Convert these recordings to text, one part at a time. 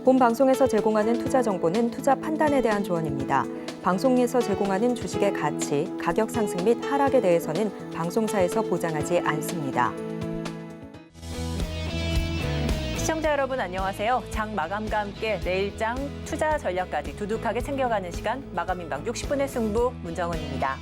본 방송에서 제공하는 투자 정보는 투자 판단에 대한 조언입니다. 방송에서 제공하는 주식의 가치, 가격 상승 및 하락에 대해서는 방송사에서 보장하지 않습니다. 시청자 여러분 안녕하세요. 장 마감과 함께 내일장 투자 전략까지 두둑하게 챙겨가는 시간 마감인방 60분의 승부 문정은입니다.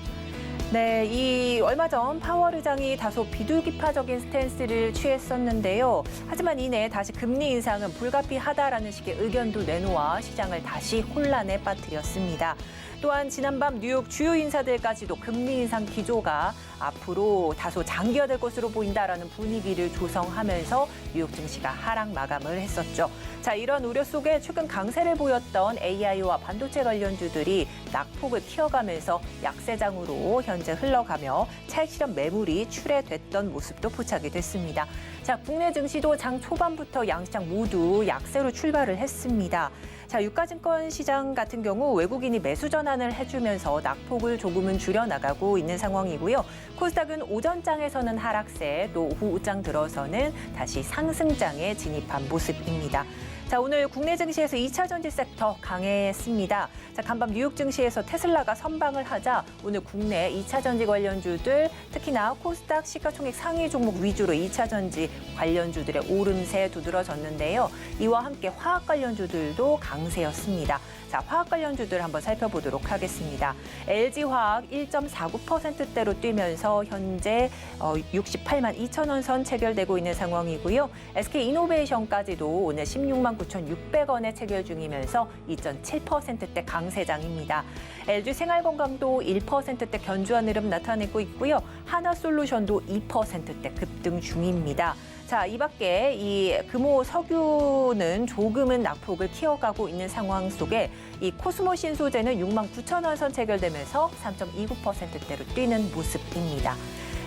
네, 이 얼마 전 파월 의장이 다소 비둘기파적인 스탠스를 취했었는데요. 하지만 이내 다시 금리 인상은 불가피하다라는 식의 의견도 내놓아 시장을 다시 혼란에 빠뜨렸습니다. 또한 지난밤 뉴욕 주요 인사들까지도 금리 인상 기조가 앞으로 다소 장기화될 것으로 보인다라는 분위기를 조성하면서 뉴욕 증시가 하락 마감을 했었죠. 자, 이런 우려 속에 최근 강세를 보였던 AI와 반도체 관련주들이 낙폭을 키워가면서 약세장으로 현재 흘러가며 차익 실현 매물이 출회됐던 모습도 포착이 됐습니다. 자, 국내 증시도 장 초반부터 양시장 모두 약세로 출발을 했습니다. 자, 유가증권 시장 같은 경우 외국인이 매수 전환을 해주면서 낙폭을 조금은 줄여나가고 있는 상황이고요. 코스닥은 오전장에서는 하락세, 또 오후장 들어서는 다시 상승장에 진입한 모습입니다. 자, 오늘 국내 증시에서 2차 전지 섹터 강했습니다. 자, 간밤 뉴욕 증시에서 테슬라가 선방을 하자 오늘 국내 2차 전지 관련주들 특히나 코스닥 시가총액 상위 종목 위주로 2차 전지 관련주들의 오름세 두드러졌는데요. 이와 함께 화학 관련주들도 강세였습니다. 자, 화학 관련주들 한번 살펴보도록 하겠습니다. LG화학 1.49%대로 뛰면서 현재 68만 2천 원 선 체결되고 있는 상황이고요. SK이노베이션까지도 오늘 16만 9,600원에 체결 중이면서 2.7%대 강세장입니다. LG생활건강도 1%대 견조한 흐름 나타내고 있고요. 하나솔루션도 2%대 급등 중입니다. 자, 이 밖에 이 금호 석유는 조금은 낙폭을 키워가고 있는 상황 속에 이 코스모 신소재는 6만 9천 원 선 체결되면서 3.29%대로 뛰는 모습입니다.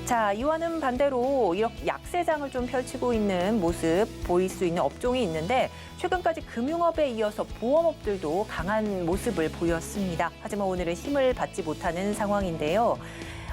자, 이와는 반대로 이렇게 약세장을 좀 펼치고 있는 모습 보일 수 있는 업종이 있는데 최근까지 금융업에 이어서 보험업들도 강한 모습을 보였습니다. 하지만 오늘은 힘을 받지 못하는 상황인데요.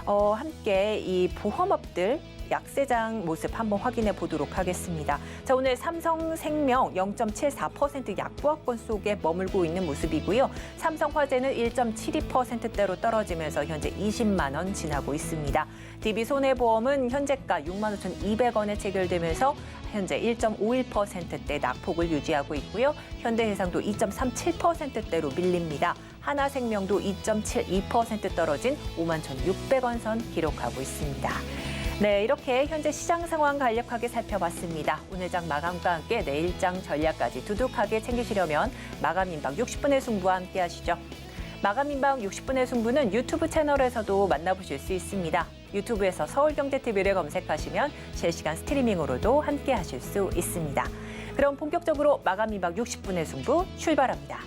함께 이 보험업들 약세장 모습 한번 확인해 보도록 하겠습니다. 자, 오늘 삼성생명 0.74% 약보합권 속에 머물고 있는 모습이고요. 삼성화재는 1.72%대로 떨어지면서 현재 20만 원 지나고 있습니다. DB손해보험은 현재가 6만 5,200원에 체결되면서 현재 1.51%대 낙폭을 유지하고 있고요. 현대해상도 2.37%대로 밀립니다. 하나생명도 2.72% 떨어진 5만 1,600원 선 기록하고 있습니다. 네, 이렇게 현재 시장 상황 간략하게 살펴봤습니다. 오늘 장 마감과 함께 내일장 전략까지 두둑하게 챙기시려면 마감인방 60분의 승부와 함께 하시죠. 마감인방 60분의 승부는 유튜브 채널에서도 만나보실 수 있습니다. 유튜브에서 서울경제TV를 검색하시면 실시간 스트리밍으로도 함께 하실 수 있습니다. 그럼 본격적으로 마감인방 60분의 승부 출발합니다.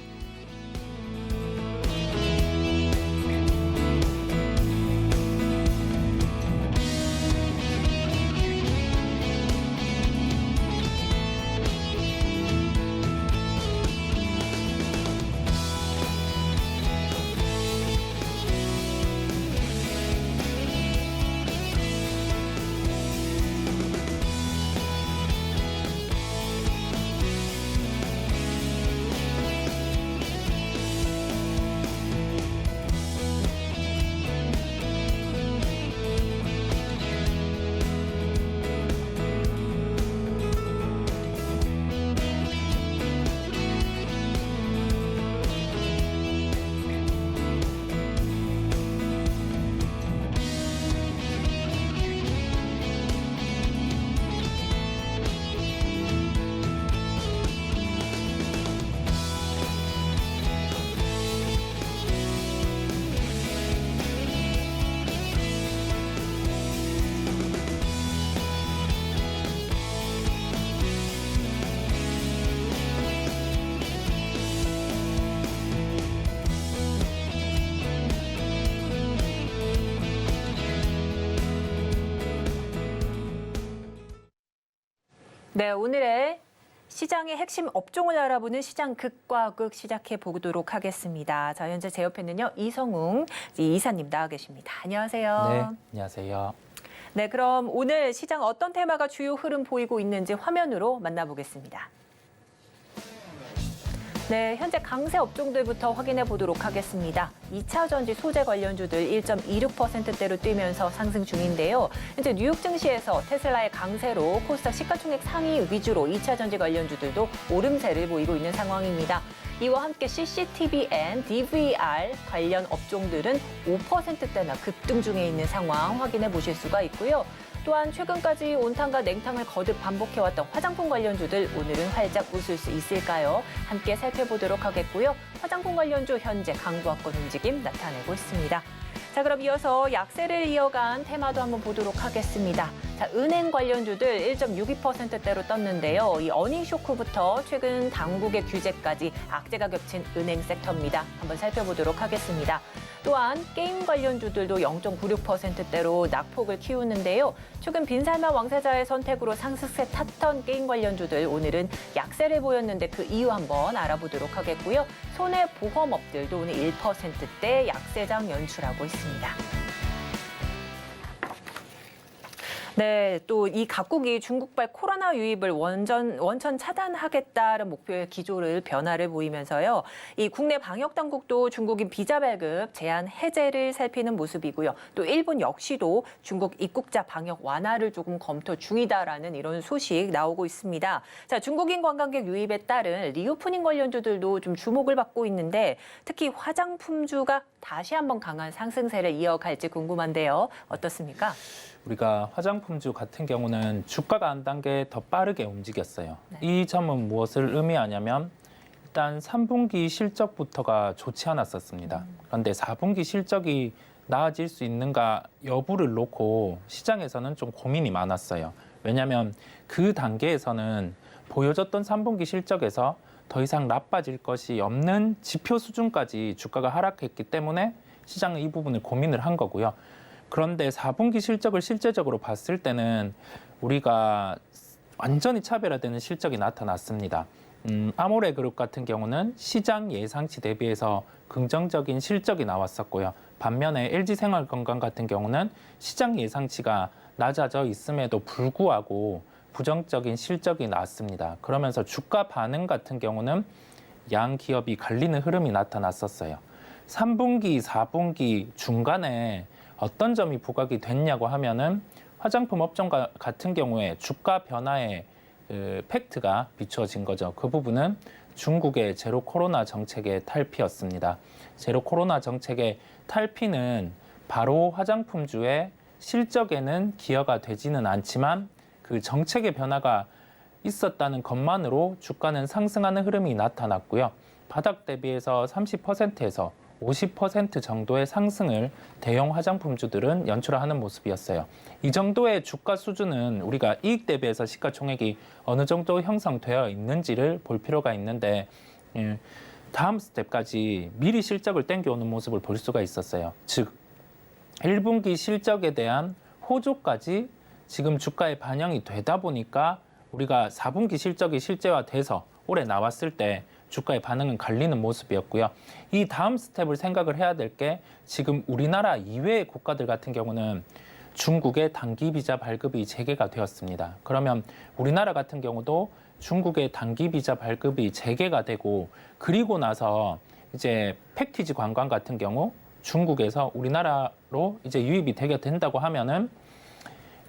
네, 오늘의 시장의 핵심 업종을 알아보는 시장 극과 극 시작해 보도록 하겠습니다. 자, 현재 제 옆에는요, 이성웅 이사님 나와 계십니다. 안녕하세요. 네, 안녕하세요. 네, 그럼 오늘 시장 어떤 테마가 주요 흐름 보이고 있는지 화면으로 만나보겠습니다. 네, 현재 강세 업종들부터 확인해 보도록 하겠습니다. 2차 전지 소재 관련주들 1.26%대로 뛰면서 상승 중인데요. 현재 뉴욕 증시에서 테슬라의 강세로 코스닥 시가총액 상위 위주로 2차 전지 관련주들도 오름세를 보이고 있는 상황입니다. 이와 함께 CCTV&, DVR 관련 업종들은 5%대나 급등 중에 있는 상황 확인해 보실 수가 있고요. 또한 최근까지 온탕과 냉탕을 거듭 반복해왔던 화장품 관련주들 오늘은 활짝 웃을 수 있을까요? 함께 살펴보도록 하겠고요. 화장품 관련주 현재 강보합권 움직임 나타내고 있습니다. 자, 그럼 이어서 약세를 이어간 테마도 한번 보도록 하겠습니다. 자, 은행 관련주들 1.62%대로 떴는데요. 이 어닝 쇼크부터 최근 당국의 규제까지 악재가 겹친 은행 섹터입니다. 한번 살펴보도록 하겠습니다. 또한 게임 관련주들도 0.96%대로 낙폭을 키우는데요. 최근 빈살만 왕세자의 선택으로 상승세 탔던 게임 관련주들 오늘은 약세를 보였는데 그 이유 한번 알아보도록 하겠고요. 손해보험업들도 오늘 1%대 약세장 연출하고 있습니다. 네, 또 이 각국이 중국발 코로나 유입을 원천 차단하겠다는 목표의 기조를 변화를 보이면서요. 이 국내 방역 당국도 중국인 비자 발급 제한 해제를 살피는 모습이고요. 또 일본 역시도 중국 입국자 방역 완화를 조금 검토 중이다라는 이런 소식 나오고 있습니다. 자, 중국인 관광객 유입에 따른 리오프닝 관련주들도 좀 주목을 받고 있는데 특히 화장품주가 다시 한번 강한 상승세를 이어갈지 궁금한데요. 어떻습니까? 우리가 화장품주 같은 경우는 주가가 한 단계 더 빠르게 움직였어요. 네. 이 점은 무엇을 의미하냐면 일단 3분기 실적부터가 좋지 않았었습니다. 그런데 4분기 실적이 나아질 수 있는가 여부를 놓고 시장에서는 좀 고민이 많았어요. 왜냐하면 그 단계에서는 보여줬던 3분기 실적에서 더 이상 나빠질 것이 없는 지표 수준까지 주가가 하락했기 때문에 시장은 이 부분을 고민을 한 거고요. 그런데 4분기 실적을 실제적으로 봤을 때는 우리가 완전히 차별화되는 실적이 나타났습니다. 아모레그룹 같은 경우는 시장 예상치 대비해서 긍정적인 실적이 나왔었고요. 반면에 LG생활건강 같은 경우는 시장 예상치가 낮아져 있음에도 불구하고 부정적인 실적이 나왔습니다. 그러면서 주가 반응 같은 경우는 양 기업이 갈리는 흐름이 나타났었어요. 3분기, 4분기 중간에 어떤 점이 부각이 됐냐고 하면은 화장품 업종 같은 경우에 주가 변화에 팩트가 비추어진 거죠. 그 부분은 중국의 제로 코로나 정책의 탈피였습니다. 제로 코로나 정책의 탈피는 바로 화장품주의 실적에는 기여가 되지는 않지만 그 정책의 변화가 있었다는 것만으로 주가는 상승하는 흐름이 나타났고요. 바닥 대비해서 30%에서 50% 정도의 상승을 대형 화장품주들은 연출하는 모습이었어요. 이 정도의 주가 수준은 우리가 이익 대비해서 시가총액이 어느 정도 형성되어 있는지를 볼 필요가 있는데 다음 스텝까지 미리 실적을 땡겨오는 모습을 볼 수가 있었어요. 즉 1분기 실적에 대한 호조까지 지금 주가에 반영이 되다 보니까 우리가 4분기 실적이 실제화돼서 올해 나왔을 때 주가의 반응은 갈리는 모습이었고요. 이 다음 스텝을 생각을 해야 될 게 지금 우리나라 이외의 국가들 같은 경우는 중국의 단기 비자 발급이 재개가 되었습니다. 그러면 우리나라 같은 경우도 중국의 단기 비자 발급이 재개가 되고 그리고 나서 이제 패키지 관광 같은 경우 중국에서 우리나라로 이제 유입이 되게 된다고 하면은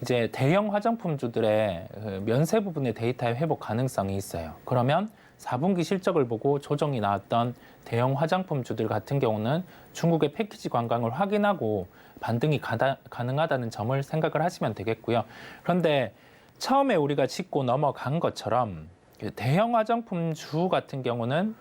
이제 대형 화장품주들의 면세 부분의 데이터의 회복 가능성이 있어요. 그러면 4분기 실적을 보고 조정이 나왔던 대형 화장품주들 같은 경우는 중국의 패키지 관광을 확인하고 반등이 가능하다는 점을 생각을 하시면 되겠고요. 그런데 처음에 우리가 짚고 넘어간 것처럼 대형 화장품주 같은 경우는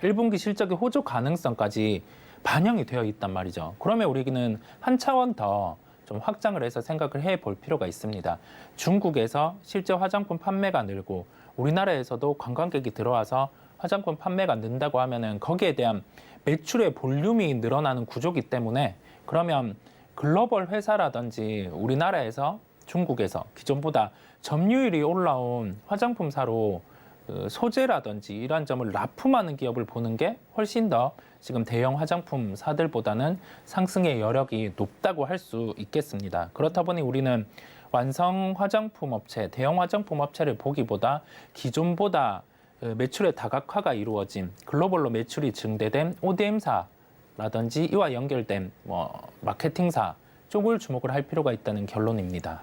1분기 실적의 호조 가능성까지 반영이 되어 있단 말이죠. 그러면 우리는 한 차원 더 좀 확장을 해서 생각을 해볼 필요가 있습니다. 중국에서 실제 화장품 판매가 늘고 우리나라에서도 관광객이 들어와서 화장품 판매가 는다고 하면은 거기에 대한 매출의 볼륨이 늘어나는 구조기 때문에 그러면 글로벌 회사라든지 우리나라에서 중국에서 기존보다 점유율이 올라온 화장품사로 소재라든지 이러한 점을 납품하는 기업을 보는 게 훨씬 더 지금 대형 화장품사들보다는 상승의 여력이 높다고 할 수 있겠습니다. 그렇다 보니 우리는 완성 화장품 업체, 대형 화장품 업체를 보기보다 기존보다 매출의 다각화가 이루어진 글로벌로 매출이 증대된 ODM사라든지 이와 연결된 마케팅사 쪽을 주목을 할 필요가 있다는 결론입니다.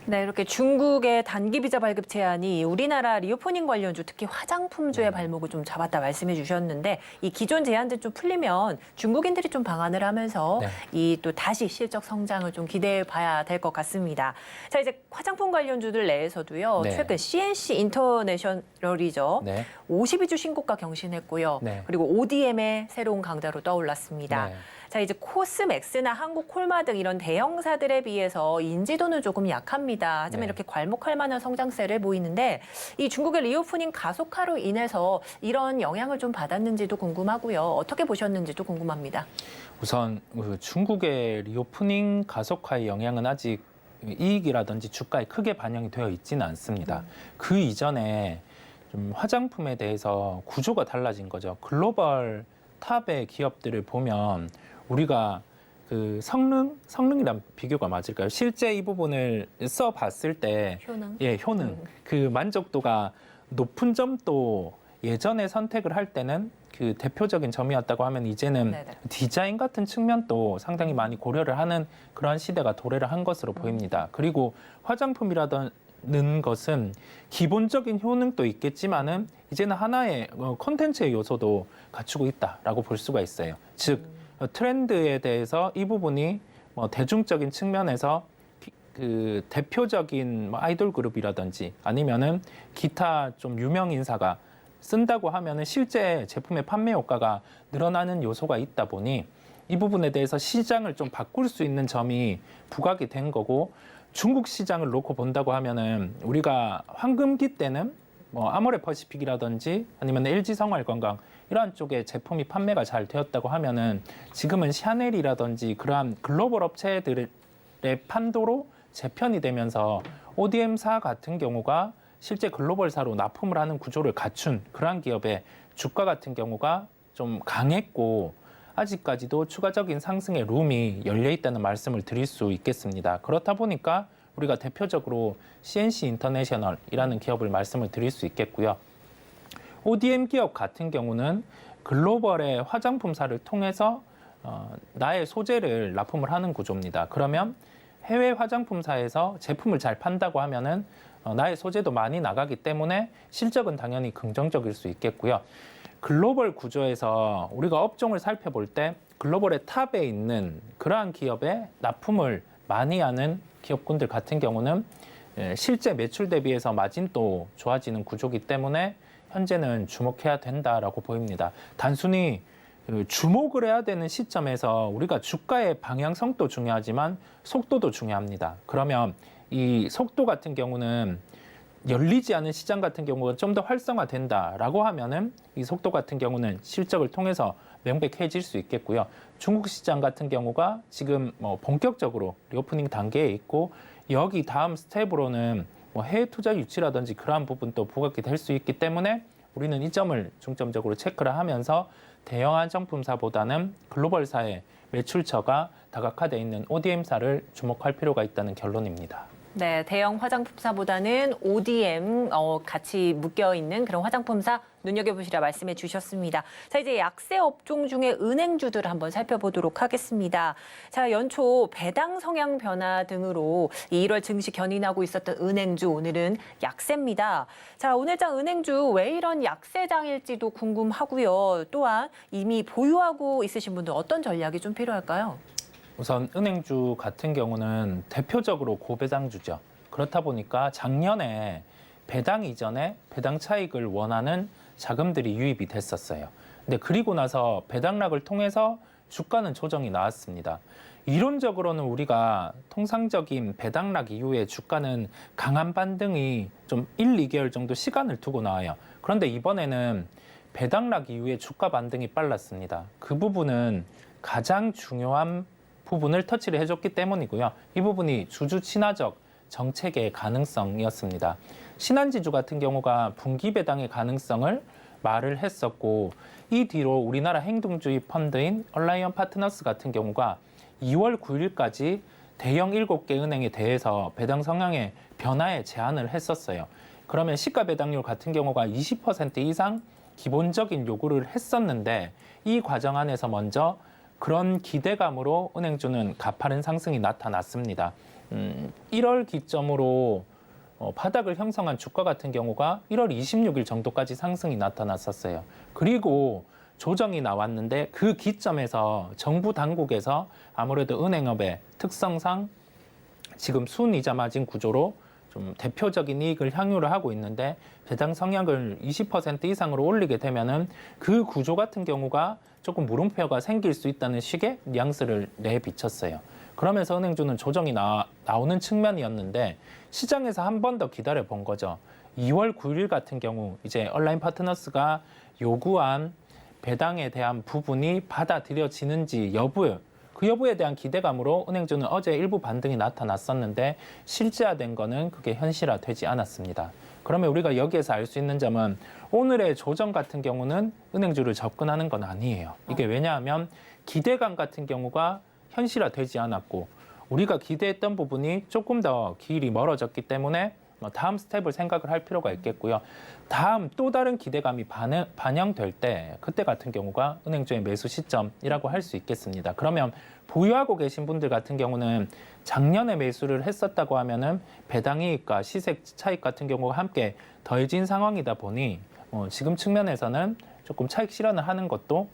네, 이렇게 중국의 단기 비자 발급 제한이 우리나라 리오프닝 관련주, 특히 화장품주의 발목을 좀 잡았다 말씀해 주셨는데, 이 기존 제한들 좀 풀리면 중국인들이 좀 방한을 하면서 이 또 다시 실적 성장을 좀 기대해 봐야 될 것 같습니다. 자, 이제 화장품 관련주들 내에서도요, 최근 CNC 인터내셔널이죠. 52주 신고가 경신했고요. 그리고 ODM의 새로운 강자로 떠올랐습니다. 자, 이제 코스맥스나 한국콜마 등 이런 대형사들에 비해서 인지도는 조금 약합니다. 하지만 이렇게 괄목할 만한 성장세를 보이는데, 이 중국의 리오프닝 가속화로 인해서 이런 영향을 좀 받았는지도 궁금하고요. 어떻게 보셨는지도 궁금합니다. 우선 중국의 리오프닝 가속화의 영향은 아직 이익이라든지 주가에 크게 반영이 되어 있지는 않습니다. 그 이전에 좀 화장품에 대해서 구조가 달라진 거죠. 글로벌 탑의 기업들을 보면 우리가 그 성능이란 비교가 맞을까요? 실제 이 부분을 써봤을 때 효능. 그 만족도가 높은 점도 예전에 선택을 할 때는 그 대표적인 점이었다고 하면 이제는 디자인 같은 측면도 상당히 많이 고려를 하는 그런 시대가 도래를 한 것으로 보입니다. 그리고 화장품이라는 것은 기본적인 효능도 있겠지만은 이제는 하나의 콘텐츠의 요소도 갖추고 있다라고 볼 수가 있어요. 즉 트렌드에 대해서 이 부분이 대중적인 측면에서 그 대표적인 아이돌 그룹이라든지 아니면은 기타 좀 유명 인사가 쓴다고 하면은 실제 제품의 판매 효과가 늘어나는 요소가 있다 보니 이 부분에 대해서 시장을 좀 바꿀 수 있는 점이 부각이 된 거고, 중국 시장을 놓고 본다고 하면은 우리가 황금기 때는 아모레퍼시픽이라든지 아니면 LG 생활건강 이러한 쪽에 제품이 판매가 잘 되었다고 하면은 지금은 샤넬이라든지 그러한 글로벌 업체들의 판도로 재편이 되면서 ODM사 같은 경우가 실제 글로벌사로 납품을 하는 구조를 갖춘 그러한 기업의 주가 같은 경우가 좀 강했고, 아직까지도 추가적인 상승의 룸이 열려 있다는 말씀을 드릴 수 있겠습니다. 그렇다 보니까 우리가 대표적으로 CNC 인터내셔널이라는 기업을 말씀을 드릴 수 있겠고요. ODM 기업 같은 경우는 글로벌의 화장품사를 통해서 나의 소재를 납품을 하는 구조입니다. 그러면 해외 화장품사에서 제품을 잘 판다고 하면은 나의 소재도 많이 나가기 때문에 실적은 당연히 긍정적일 수 있겠고요. 글로벌 구조에서 우리가 업종을 살펴볼 때 글로벌의 탑에 있는 그러한 기업에 납품을 많이 하는 기업군들 같은 경우는 실제 매출 대비해서 마진도 좋아지는 구조이기 때문에 현재는 주목해야 된다라고 보입니다. 단순히 주목을 해야 되는 시점에서 우리가 주가의 방향성도 중요하지만 속도도 중요합니다. 그러면 이 속도 같은 경우는 열리지 않은 시장 같은 경우가 좀 더 활성화된다라고 하면은 이 속도 같은 경우는 실적을 통해서 명백해질 수 있겠고요. 중국 시장 같은 경우가 지금 본격적으로 리오프닝 단계에 있고, 여기 다음 스텝으로는 해외 투자 유치라든지 그러한 부분도 부각이 될 수 있기 때문에 우리는 이 점을 중점적으로 체크를 하면서 대형 화장품사보다는 글로벌사의 매출처가 다각화되어 있는 ODM사를 주목할 필요가 있다는 결론입니다. 네, 대형 화장품사보다는 ODM 같이 묶여 있는 그런 화장품사 눈여겨보시라 말씀해 주셨습니다. 자, 이제 약세 업종 중에 은행주들을 한번 살펴보도록 하겠습니다. 자, 연초 배당 성향 변화 등으로 1월 증시 견인하고 있었던 은행주, 오늘은 약세입니다. 자, 오늘장 은행주 왜 이런 약세장일지도 궁금하고요. 또한 이미 보유하고 있으신 분들 어떤 전략이 좀 필요할까요? 우선 은행주 같은 경우는 대표적으로 고배당주죠. 그렇다 보니까 작년에 배당 이전에 배당 차익을 원하는 자금들이 유입이 됐었어요. 근데 그리고 나서 배당락을 통해서 주가는 조정이 나왔습니다. 이론적으로는 우리가 통상적인 배당락 이후에 주가는 강한 반등이 좀 1, 2개월 정도 시간을 두고 나와요. 그런데 이번에는 배당락 이후에 주가 반등이 빨랐습니다. 그 부분은 가장 중요한 부분을 터치를 해줬기 때문이고요. 이 부분이 주주 친화적 정책의 가능성이었습니다. 신한지주 같은 경우가 분기 배당의 가능성을 말을 했었고, 이 뒤로 우리나라 행동주의 펀드인 얼라이언 파트너스 같은 경우가 2월 9일까지 대형 7개 은행에 대해서 배당 성향의 변화에 제한을 했었어요. 그러면 시가 배당률 같은 경우가 20% 이상 기본적인 요구를 했었는데 이 과정 안에서 먼저 그런 기대감으로 은행주는 가파른 상승이 나타났습니다. 1월 기점으로 바닥을 형성한 주가 같은 경우가 1월 26일 정도까지 상승이 나타났었어요. 그리고 조정이 나왔는데 그 기점에서 정부 당국에서 아무래도 은행업의 특성상 지금 순이자 마진 구조로 좀 대표적인 이익을 향유를 하고 있는데 배당 성향을 20% 이상으로 올리게 되면은 그 구조 같은 경우가 조금 물음표가 생길 수 있다는 식의 뉘앙스를 내비쳤어요. 그러면서 은행주는 조정이 나오는 측면이었는데 시장에서 한 번 더 기다려 본 거죠. 2월 9일 같은 경우 이제 온라인 파트너스가 요구한 배당에 대한 부분이 받아들여지는지 여부, 그 여부에 대한 기대감으로 은행주는 어제 일부 반등이 나타났었는데 실제화된 거는 그게 현실화되지 않았습니다. 그러면 우리가 여기에서 알 수 있는 점은 오늘의 조정 같은 경우는 은행주를 접근하는 건 아니에요. 이게 왜냐하면 기대감 같은 경우가 현실화되지 않았고 우리가 기대했던 부분이 조금 더 길이 멀어졌기 때문에 다음 스텝을 생각을 할 필요가 있겠고요. 다음 또 다른 기대감이 반영될 때 그때 같은 경우가 은행주의 매수 시점이라고 할 수 있겠습니다. 그러면 보유하고 계신 분들 같은 경우는 작년에 매수를 했었다고 하면은 배당이익과 시세 차익 같은 경우가 함께 더해진 상황이다 보니 지금 측면에서는 조금 차익 실현을 하는 것도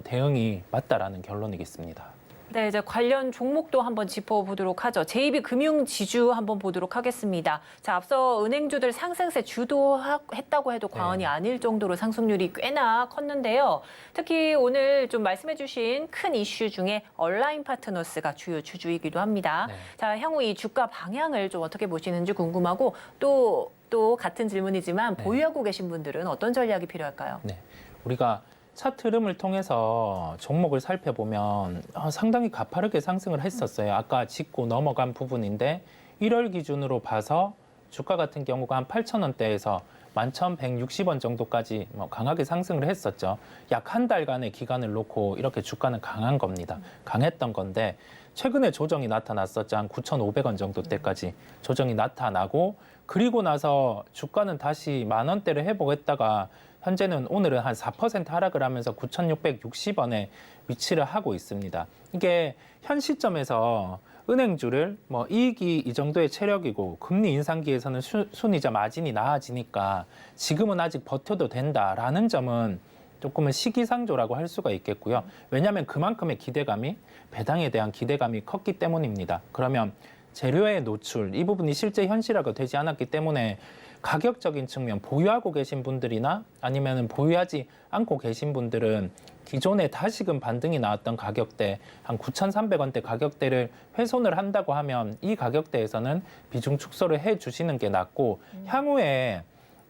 대응이 맞다라는 결론이겠습니다. 네, 이제 관련 종목도 한번 짚어보도록 하죠. JB금융지주 한번 보도록 하겠습니다. 자, 앞서 은행주들 상승세 주도했다고 해도 과언이 아닐 정도로 상승률이 꽤나 컸는데요. 특히 오늘 좀 말씀해주신 큰 이슈 중에 온라인 파트너스가 주요 주주이기도 합니다. 네. 자, 향후 이 주가 방향을 좀 어떻게 보시는지 궁금하고 또 같은 질문이지만 보유하고 계신 분들은 어떤 전략이 필요할까요? 네, 우리가 차트 흐름을 통해서 종목을 살펴보면 상당히 가파르게 상승을 했었어요. 아까 짚고 넘어간 부분인데 1월 기준으로 봐서 주가 같은 경우가 한 8,000원대에서 11,160원 정도까지 강하게 상승을 했었죠. 약 한 달간의 기간을 놓고 이렇게 주가는 강한 겁니다. 강했던 건데 최근에 조정이 나타났었죠. 한 9,500원 정도 때까지 조정이 나타나고 그리고 나서 주가는 다시 10,000원대를 회복했다가 현재는 오늘은 한 4% 하락을 하면서 9,660원에 위치를 하고 있습니다. 이게 현 시점에서 은행주를 이익이 이 정도의 체력이고 금리 인상기에서는 순이자 마진이 나아지니까 지금은 아직 버텨도 된다라는 점은 조금은 시기상조라고 할 수가 있겠고요. 왜냐하면 그만큼의 기대감이 배당에 대한 기대감이 컸기 때문입니다. 그러면 재료의 노출 이 부분이 실제 현실화가 되지 않았기 때문에 가격적인 측면 보유하고 계신 분들이나 아니면 보유하지 않고 계신 분들은 기존에 다시금 반등이 나왔던 가격대 한 9,300원대 가격대를 훼손을 한다고 하면 이 가격대에서는 비중 축소를 해 주시는 게 낫고 향후에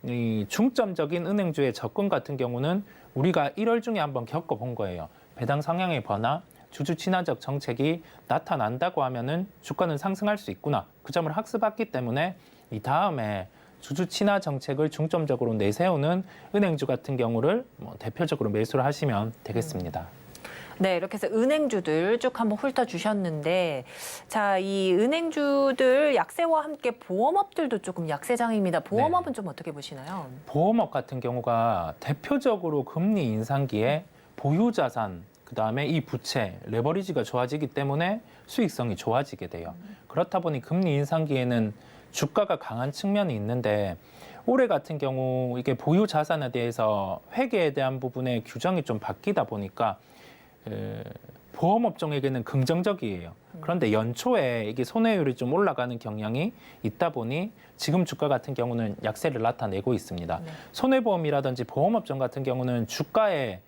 이 중점적인 은행주의 접근 같은 경우는 우리가 1월 중에 한번 겪어본 거예요. 배당 성향의 변화, 주주 친화적 정책이 나타난다고 하면은 주가는 상승할 수 있구나. 그 점을 학습했기 때문에 이 다음에 주주 친화 정책을 중점적으로 내세우는 은행주 같은 경우를 대표적으로 매수를 하시면 되겠습니다. 네, 이렇게 해서 은행주들 쭉 한번 훑어주셨는데 자, 이 은행주들 약세와 함께 보험업들도 조금 약세장입니다. 보험업은 좀 어떻게 보시나요? 보험업 같은 경우가 대표적으로 금리 인상기에 보유자산, 그다음에 이 부채, 레버리지가 좋아지기 때문에 수익성이 좋아지게 돼요. 그렇다 보니 금리 인상기에는 주가가 강한 측면이 있는데 올해 같은 경우 이게 보유 자산에 대해서 회계에 대한 부분의 규정이 좀 바뀌다 보니까 보험업종에게는 긍정적이에요. 그런데 연초에 이게 손해율이 좀 올라가는 경향이 있다 보니 지금 주가 같은 경우는 약세를 나타내고 있습니다. 손해보험이라든지 보험업종 같은 경우는 주가의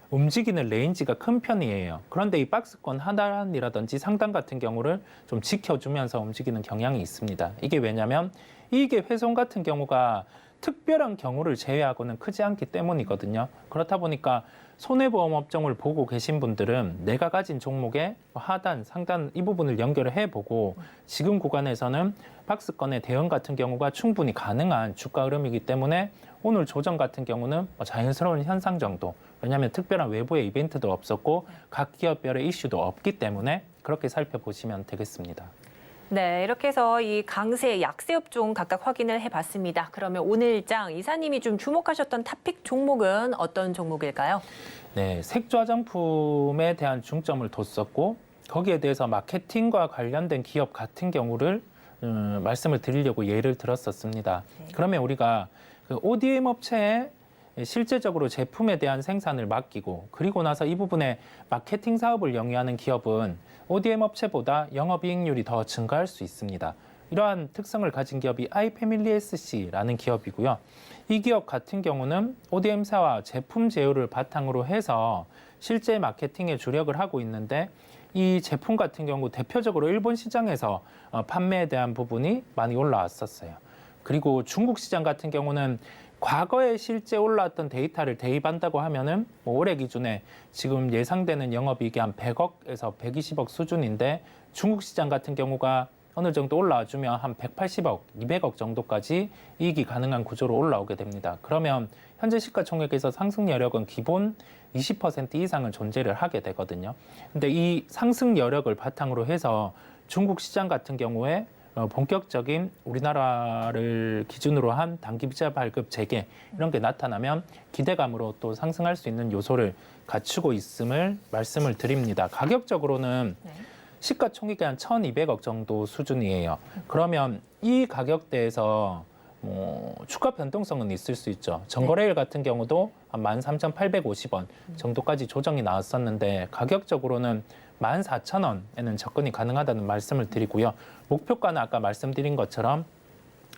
움직이는 레인지가 큰 편이에요. 그런데 이 박스권 하단이라든지 상단 같은 경우를 좀 지켜주면서 움직이는 경향이 있습니다. 이게 왜냐하면 이익의 훼손 같은 경우가 특별한 경우를 제외하고는 크지 않기 때문이거든요. 그렇다 보니까 손해보험 업종을 보고 계신 분들은 내가 가진 종목의 하단, 상단 이 부분을 연결을 해보고 지금 구간에서는 박스권의 대응 같은 경우가 충분히 가능한 주가 흐름이기 때문에 오늘 조정 같은 경우는 자연스러운 현상 정도. 왜냐하면 특별한 외부의 이벤트도 없었고 각 기업별의 이슈도 없기 때문에 그렇게 살펴보시면 되겠습니다. 네, 이렇게 해서 이 강세, 약세 업종 각각 확인을 해봤습니다. 그러면 오늘장 이사님이 좀 주목하셨던 탑픽 종목은 어떤 종목일까요? 네, 색조 화장품에 대한 중점을 뒀었고 거기에 대해서 마케팅과 관련된 기업 같은 경우를 말씀을 드리려고 예를 들었었습니다. 네. 그러면 우리가 그 ODM 업체에 실제적으로 제품에 대한 생산을 맡기고 그리고 나서 이 부분에 마케팅 사업을 영위하는 기업은 ODM 업체보다 영업이익률이 더 증가할 수 있습니다. 이러한 특성을 가진 기업이 아이패밀리 SC라는 기업이고요. 이 기업 같은 경우는 ODM사와 제품 제휴를 바탕으로 해서 실제 마케팅에 주력을 하고 있는데 이 제품 같은 경우 대표적으로 일본 시장에서 판매에 대한 부분이 많이 올라왔었어요. 그리고 중국 시장 같은 경우는 과거에 실제 올라왔던 데이터를 대입한다고 하면은 올해 기준에 지금 예상되는 영업이익이 한 100억에서 120억 수준인데 중국 시장 같은 경우가 어느 정도 올라와주면 한 180억, 200억 정도까지 이익이 가능한 구조로 올라오게 됩니다. 그러면 현재 시가총액에서 상승 여력은 기본 20% 이상은 존재를 하게 되거든요. 근데 이 상승 여력을 바탕으로 해서 중국 시장 같은 경우에 본격적인 우리나라를 기준으로 한 단기 비자 발급 재개 이런 게 나타나면 기대감으로 또 상승할 수 있는 요소를 갖추고 있음을 말씀을 드립니다. 가격적으로는 네. 시가총액이 한 1,200억 정도 수준이에요. 그러면 이 가격대에서 주가 변동성은 있을 수 있죠. 전거래일 같은 경우도 한 13,850원 정도까지 조정이 나왔었는데 가격적으로는 14,000원에는 접근이 가능하다는 말씀을 드리고요. 목표가는 아까 말씀드린 것처럼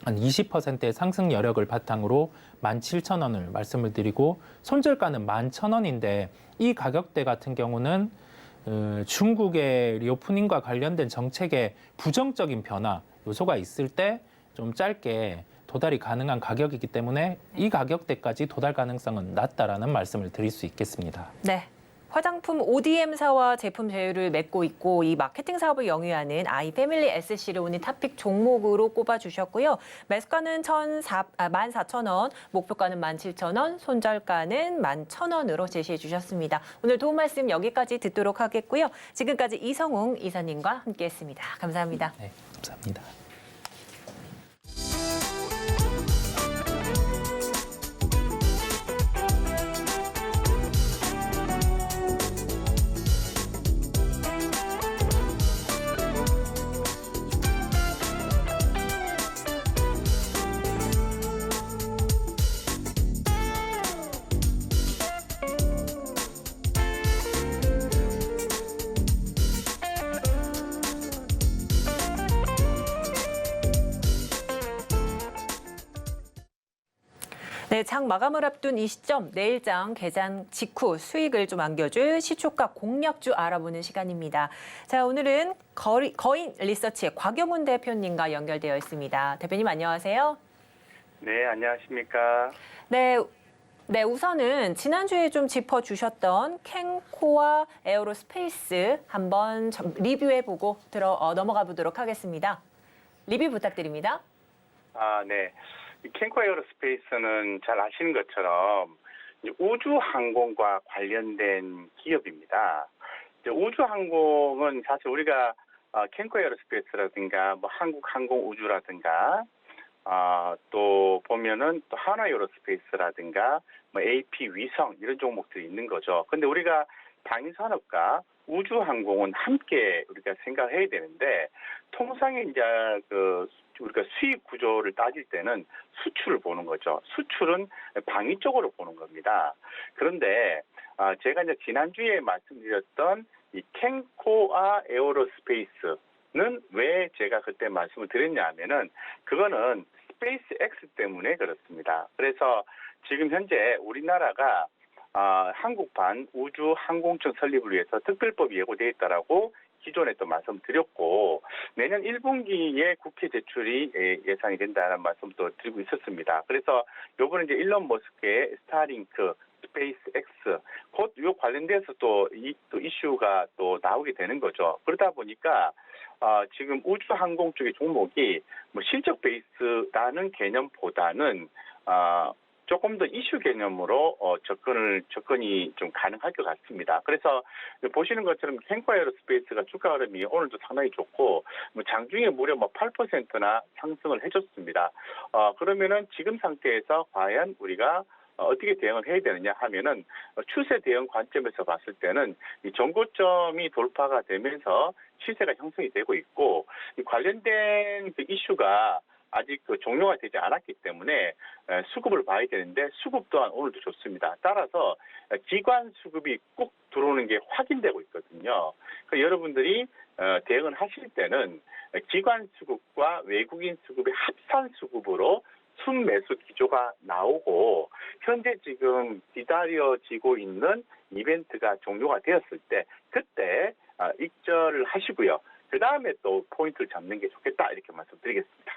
한 20%의 상승 여력을 바탕으로 17,000원을 말씀을 드리고 손절가는 11,000원인데 이 가격대 같은 경우는 중국의 리오프닝과 관련된 정책의 부정적인 변화 요소가 있을 때 좀 짧게 도달이 가능한 가격이기 때문에 이 가격대까지 도달 가능성은 낮다라는 말씀을 드릴 수 있겠습니다. 네. 화장품 ODM사와 제품 제휴를 맺고 있고 이 마케팅 사업을 영위하는 아이패밀리 SC를 오늘 탑픽 종목으로 꼽아주셨고요. 매수가는 14,000원, 목표가는 17,000원, 손절가는 11,000원으로 제시해 주셨습니다. 오늘 도움 말씀 여기까지 듣도록 하겠고요. 지금까지 이성웅 이사님과 함께했습니다. 감사합니다. 네, 감사합니다. 네, 장 마감을 앞둔 이 시점 내일장 개장 직후 수익을 좀 안겨줄 시초가 공략주 알아보는 시간입니다. 자, 오늘은 거인 리서치의 곽영훈 대표님과 연결되어 있습니다. 대표님 안녕하세요. 네, 안녕하십니까. 네, 우선은 지난주에 좀 짚어주셨던 캔코아 에어로스페이스 한번 리뷰해보고 넘어가 보도록 하겠습니다. 리뷰 부탁드립니다. 네. 캔코 에어로스페이스는 잘 아시는 것처럼 우주항공과 관련된 기업입니다. 우주항공은 사실 우리가 캔코 에어로스페이스라든가 뭐 한국항공우주라든가 또 보면은 또 한화에어로스페이스라든가 뭐 AP 위성 이런 종목들이 있는 거죠. 근데 우리가 방위산업과 우주항공은 함께 우리가 생각해야 되는데 통상에 이제 우리가 수익 구조를 따질 때는 수출을 보는 거죠. 수출은 방위 쪽으로 보는 겁니다. 그런데 제가 이제 지난주에 말씀드렸던 이 캔코아 에어로스페이스는 왜 제가 그때 말씀을 드렸냐면은 그거는 스페이스 X 때문에 그렇습니다. 그래서 지금 현재 우리나라가 한국판 우주항공청 설립을 위해서 특별법이 예고되어 있다라고 기존에 또 말씀드렸고 내년 1분기에 국회 제출이 예상이 된다는 말씀도 드리고 있었습니다. 그래서 요번에 이제 일론 머스크의 스타링크, 스페이스 X 곧 요 관련돼서 또 이슈가 또 나오게 되는 거죠. 그러다 보니까 지금 우주항공 쪽의 종목이 뭐 실적 베이스라는 개념보다는 조금 더 이슈 개념으로 접근이 좀 가능할 것 같습니다. 그래서 보시는 것처럼 캔코 에어로스페이스가 주가 흐름이 오늘도 상당히 좋고 뭐 장중에 무려 8%나 상승을 해줬습니다. 그러면은 지금 상태에서 과연 우리가 어떻게 대응을 해야 되느냐 하면은 추세 대응 관점에서 봤을 때는 이 정고점이 돌파가 되면서 시세가 형성이 되고 있고 이 관련된 그 이슈가 아직 종료가 되지 않았기 때문에 수급을 봐야 되는데 수급 또한 오늘도 좋습니다. 따라서 기관 수급이 꼭 들어오는 게 확인되고 있거든요. 그러니까 여러분들이 대응을 하실 때는 기관 수급과 외국인 수급의 합산 수급으로 순매수 기조가 나오고 현재 지금 기다려지고 있는 이벤트가 종료가 되었을 때 그때 입절을 하시고요. 그 다음에 또 포인트를 잡는 게 좋겠다 이렇게 말씀드리겠습니다.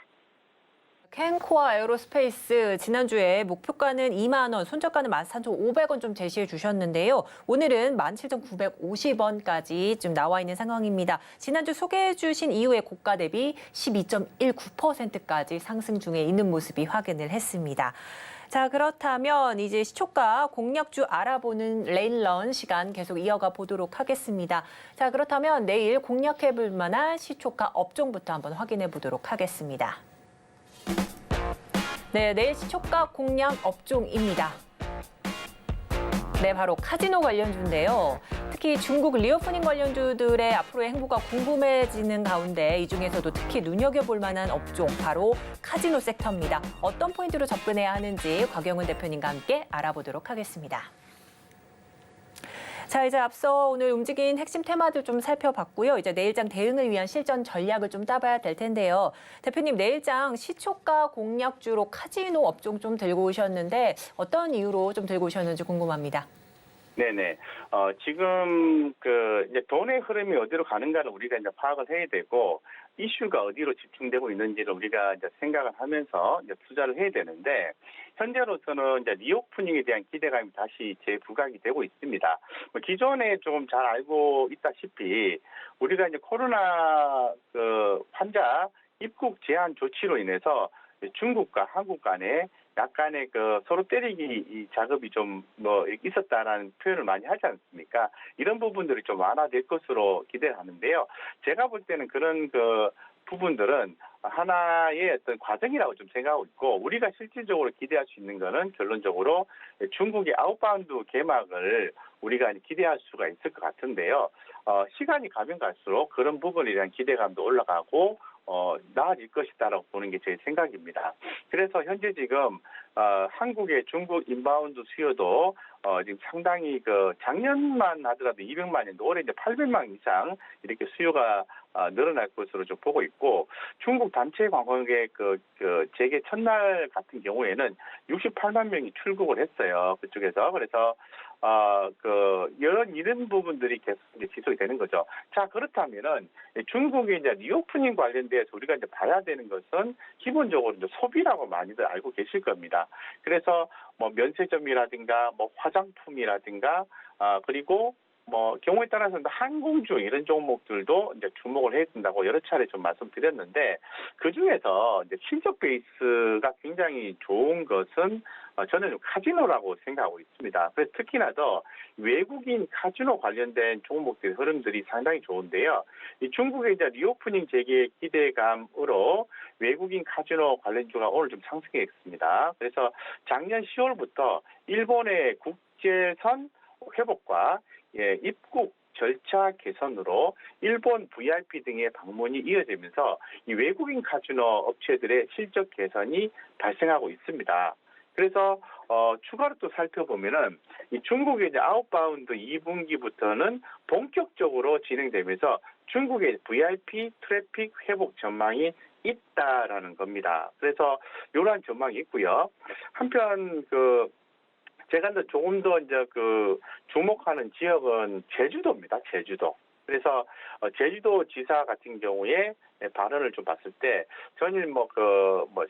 캔코아 에어로스페이스 지난주에 목표가는 2만 원, 손절가는 13,500원 좀 제시해 주셨는데요. 오늘은 17,950원까지 좀 나와 있는 상황입니다. 지난주 소개해 주신 이후에 고가 대비 12.19%까지 상승 중에 있는 모습이 확인을 했습니다. 자, 그렇다면 이제 시초가 공략주 알아보는 레일런 시간 계속 이어가 보도록 하겠습니다. 자, 그렇다면 내일 공략해 볼 만한 시초가 업종부터 한번 확인해 보도록 하겠습니다. 네, 내일 시초가 공략 업종입니다. 네, 바로 카지노 관련주인데요. 특히 중국 리오프닝 관련주들의 앞으로의 행보가 궁금해지는 가운데 이 중에서도 특히 눈여겨볼 만한 업종, 바로 카지노 섹터입니다. 어떤 포인트로 접근해야 하는지 곽영은 대표님과 함께 알아보도록 하겠습니다. 자, 이제 앞서 오늘 움직인 핵심 테마들 좀 살펴봤고요. 이제 내일장 대응을 위한 실전 전략을 좀 따봐야 될 텐데요. 대표님, 내일장 시초가 공략주로 카지노 업종 좀 들고 오셨는데 어떤 이유로 좀 들고 오셨는지 궁금합니다. 네네. 지금 이제 돈의 흐름이 어디로 가는가를 우리가 이제 파악을 해야 되고 이슈가 어디로 집중되고 있는지를 우리가 이제 생각을 하면서 이제 투자를 해야 되는데 현재로서는 이제 리오프닝에 대한 기대감이 다시 재부각이 되고 있습니다. 기존에 좀 잘 알고 있다시피 우리가 이제 코로나 환자 입국 제한 조치로 인해서 중국과 한국 간에 약간의 서로 때리기 작업이 좀 있었다라는 표현을 많이 하지 않습니까? 이런 부분들이 좀 완화될 것으로 기대를 하는데요. 제가 볼 때는 그런 부분들은 하나의 어떤 과정이라고 좀 생각하고 있고 우리가 실질적으로 기대할 수 있는 거는 결론적으로 중국의 아웃바운드 개막을 우리가 기대할 수가 있을 것 같은데요. 시간이 가면 갈수록 그런 부분에 대한 기대감도 올라가고 나아질 것이다라고 보는 게 제 생각입니다. 그래서 현재 지금 한국의 중국 인바운드 수요도 지금 상당히 작년만 하더라도 200만 년도 올해 이제 800만 이상 이렇게 수요가 늘어날 것으로 좀 보고 있고 중국 단체 관광객 재개 첫날 같은 경우에는 68만 명이 출국을 했어요. 그쪽에서. 그래서 이런 부분들이 계속 이제 지속이 되는 거죠. 자, 그렇다면은 중국의 이제 리오프닝 관련돼서 우리가 이제 봐야 되는 것은 기본적으로 이제 소비라고 많이들 알고 계실 겁니다. 그래서 면세점이라든가 화장품이라든가 그리고 경우에 따라서는 항공주 이런 종목들도 이제 주목을 해야 된다고 여러 차례 좀 말씀드렸는데 그 중에서 이제 실적 베이스가 굉장히 좋은 것은 저는 카지노라고 생각하고 있습니다. 그래서 특히나 더 외국인 카지노 관련된 종목들의 흐름들이 상당히 좋은데요. 이 중국의 이제 리오프닝 재개 기대감으로 외국인 카지노 관련주가 오늘 좀 상승했습니다. 그래서 작년 10월부터 일본의 국제선 회복과 입국 절차 개선으로 일본 VIP 등의 방문이 이어지면서 이 외국인 카지노 업체들의 실적 개선이 발생하고 있습니다. 그래서 추가로 또 살펴보면은 이 중국의 이제 아웃바운드 2분기부터는 본격적으로 진행되면서 중국의 VIP 트래픽 회복 전망이 있다라는 겁니다. 그래서 이러한 전망이 있고요. 한편 제가 조금 더 이제 주목하는 지역은 제주도입니다. 제주도. 그래서 제주도 지사 같은 경우에 발언을 좀 봤을 때 전일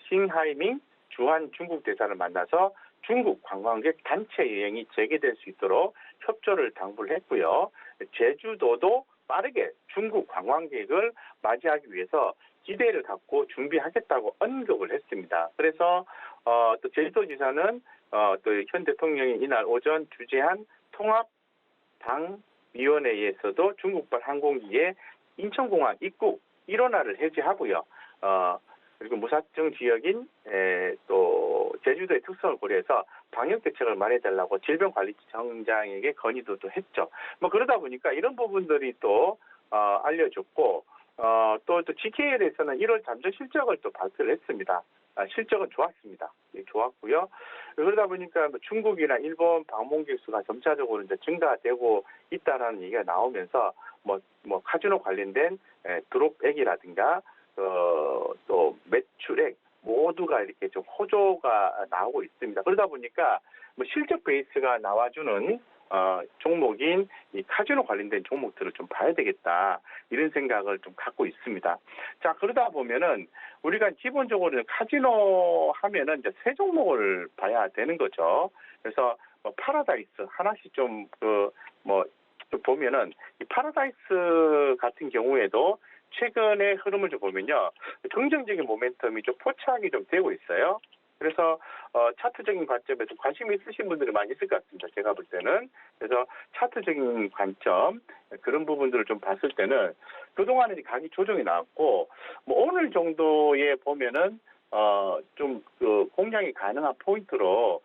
싱하이밍 주한 중국 대사를 만나서 중국 관광객 단체 여행이 재개될 수 있도록 협조를 당부를 했고요. 제주도도 빠르게 중국 관광객을 맞이하기 위해서 기대를 갖고 준비하겠다고 언급을 했습니다. 그래서 또 제주도지사는 또 현 대통령이 이날 오전 주재한 통합당위원회에서도 중국발 항공기의 인천공항 입국 일원화를 해제하고요. 그리고 무사증 지역인 또 제주도의 특성을 고려해서 방역 대책을 마련해달라고 질병관리청장에게 건의도 했죠. 뭐 그러다 보니까 이런 부분들이 또 알려졌고 또 GKL에서는 1월 잠재 실적을 또 발표를 했습니다. 실적은 좋았습니다. 좋았고요. 그러다 보니까 뭐 중국이나 일본 방문객 수가 점차적으로 이제 증가되고 있다라는 얘기가 나오면서 뭐 카지노 관련된 드롭액이라든가 또 매출액 모두가 이렇게 좀 호조가 나오고 있습니다. 그러다 보니까 뭐 실적 베이스가 나와주는 종목인 이 카지노 관련된 종목들을 좀 봐야 되겠다 이런 생각을 좀 갖고 있습니다. 자 그러다 보면은 우리가 기본적으로 카지노 하면은 이제 세 종목을 봐야 되는 거죠. 그래서 뭐 파라다이스 하나씩 좀 보면은 이 파라다이스 같은 경우에도 최근의 흐름을 좀 보면요, 긍정적인 모멘텀이 좀 포착이 좀 되고 있어요. 그래서 차트적인 관점에서 관심이 있으신 분들이 많이 있을 것 같습니다. 제가 볼 때는. 그래서 차트적인 관점 그런 부분들을 좀 봤을 때는 그동안에 가격 조정이 나왔고 뭐 오늘 정도에 보면은 좀 그 공략이 가능한 포인트로